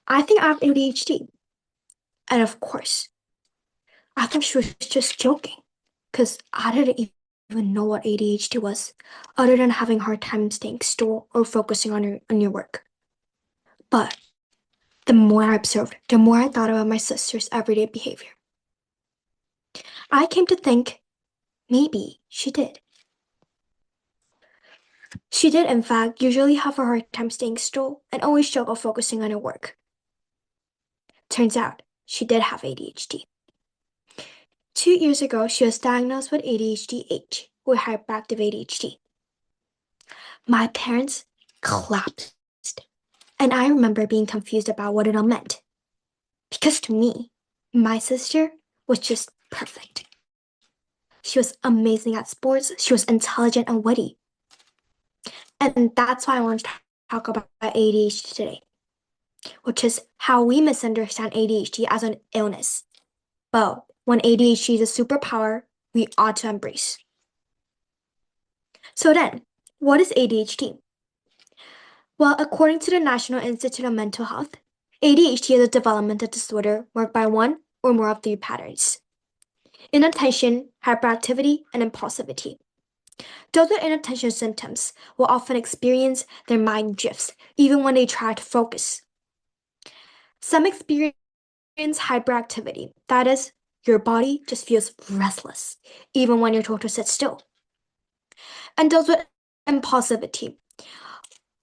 I think I have ADHD. And of course, I thought she was just joking because I didn't even know what ADHD was, other than having a hard time staying still or focusing on your work. But the more I observed, the more I thought about my sister's everyday behavior. I came to think maybe she did. She did, in fact, usually have a hard time staying still and always struggle focusing on her work. Turns out she did have ADHD. 2 years ago, she was diagnosed with ADHD-H, or hyperactive ADHD. My parents collapsed, and I remember being confused about what it all meant. Because to me, my sister was just perfect. She was amazing at sports, she was intelligent and witty. And that's why I wanted to talk about ADHD today, which is how we misunderstand ADHD as an illness. But when ADHD is a superpower, we ought to embrace. So then, what is ADHD? Well, according to the National Institute of Mental Health, ADHD is a developmental disorder marked by one or more of three patterns: inattention, hyperactivity, and impulsivity. Those with inattention symptoms will often experience their mind drifts even when they try to focus. Some experience hyperactivity, that is, your body just feels restless even when you're told to sit still. And those with impulsivity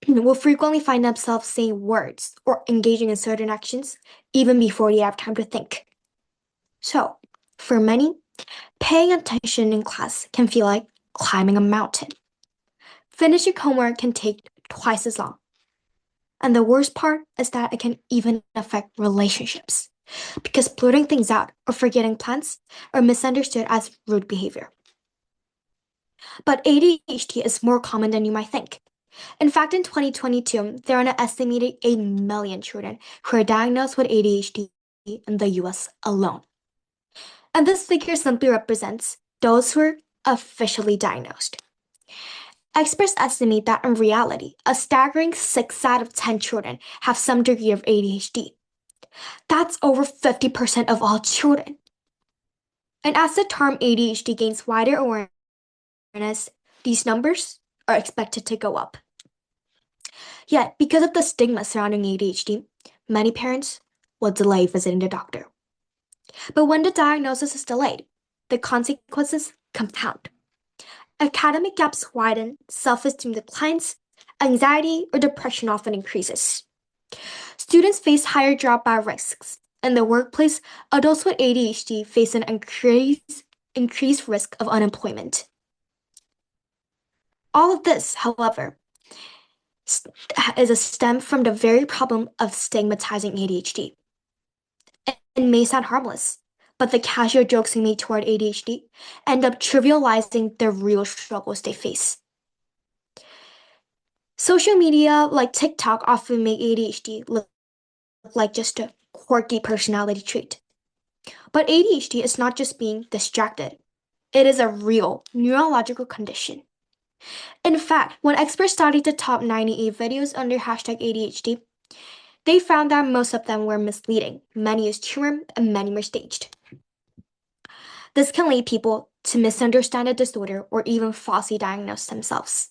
will frequently find themselves saying words or engaging in certain actions even before they have time to think. So, for many, paying attention in class can feel like climbing a mountain. Finishing homework can take twice as long. And the worst part is that it can even affect relationships, because blurting things out or forgetting plans are misunderstood as rude behavior. But ADHD is more common than you might think. In fact, in 2022, there are an estimated 8 million children who are diagnosed with ADHD in the US alone. And this figure simply represents those who are officially diagnosed. Experts estimate that in reality, a staggering 6 out of 10 children have some degree of ADHD. That's over 50% of all children. And as the term ADHD gains wider awareness, these numbers are expected to go up. Yet, because of the stigma surrounding ADHD, many parents will delay visiting the doctor. But when the diagnosis is delayed, the consequences compound. Academic gaps widen, self-esteem declines, anxiety or depression often increases. Students face higher dropout risks. In the workplace, adults with ADHD face an increased risk of unemployment. All of this, however, is a stem from the very problem of stigmatizing ADHD. It may sound harmless, but the casual jokes we make toward ADHD end up trivializing the real struggles they face. Social media like TikTok often make ADHD look like just a quirky personality trait. But ADHD is not just being distracted. It is a real neurological condition. In fact, when experts studied the top 98 videos under hashtag ADHD, they found that most of them were misleading, many used humor, and many were staged. This can lead people to misunderstand the disorder or even falsely diagnose themselves.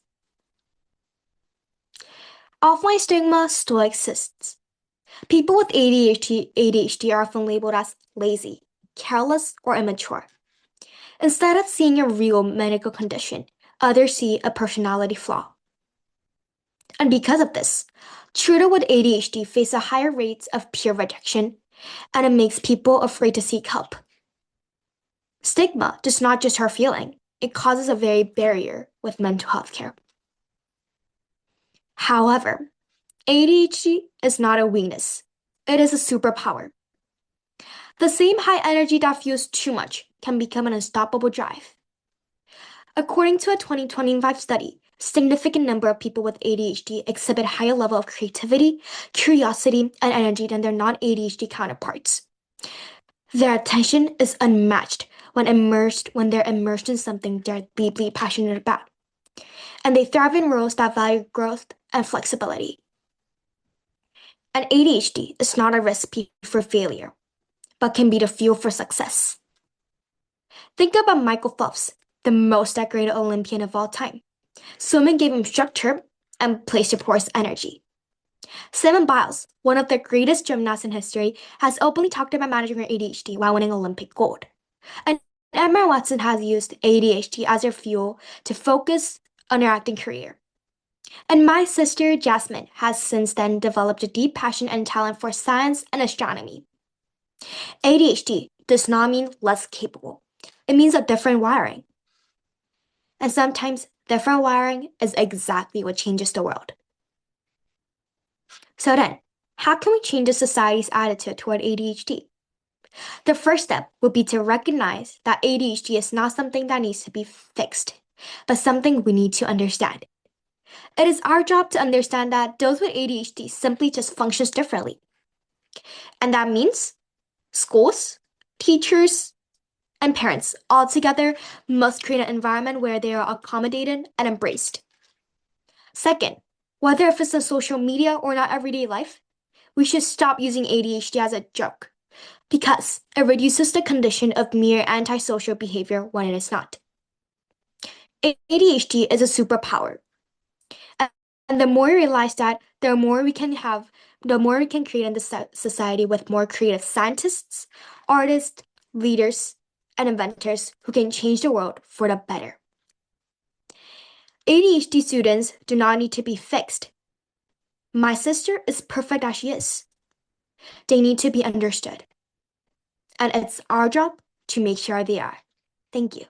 Offline stigma still exists. People with ADHD are often labeled as lazy, careless, or immature. Instead of seeing a real medical condition, others see a personality flaw. And because of this, children with ADHD face a higher rate of peer rejection, and it makes people afraid to seek help. Stigma does not just hurt feeling, it causes a very barrier with mental health care. However, ADHD is not a weakness. It is a superpower. The same high energy that fuels too much can become an unstoppable drive. According to a 2025 study, a significant number of people with ADHD exhibit higher level of creativity, curiosity, and energy than their non-ADHD counterparts. Their attention is unmatched when they're immersed in something they're deeply passionate about. And they thrive in roles that value growth and flexibility. And ADHD is not a recipe for failure, but can be the fuel for success. Think about Michael Phelps, the most decorated Olympian of all time. Swimming gave him structure and place to pour his energy. Simone Biles, one of the greatest gymnasts in history, has openly talked about managing her ADHD while winning Olympic gold. And Emma Watson has used ADHD as her fuel to focus on her acting career. And my sister Jasmine has since then developed a deep passion and talent for science and astronomy. ADHD does not mean less capable. It means a different wiring. And sometimes different wiring is exactly what changes the world. So then, how can we change the society's attitude toward ADHD? The first step would be to recognize that ADHD is not something that needs to be fixed, but something we need to understand. It is our job to understand that those with ADHD simply just functions differently. And that means schools, teachers, and parents all together must create an environment where they are accommodated and embraced. Second, whether if it's on social media or in our everyday life, we should stop using ADHD as a joke because it reduces the condition of mere antisocial behavior when it is not. ADHD is a superpower. And the more we realize that, the more we can create in the society with more creative scientists, artists, leaders, and inventors who can change the world for the better. ADHD students do not need to be fixed. My sister is perfect as she is. They need to be understood. And it's our job to make sure they are. Thank you.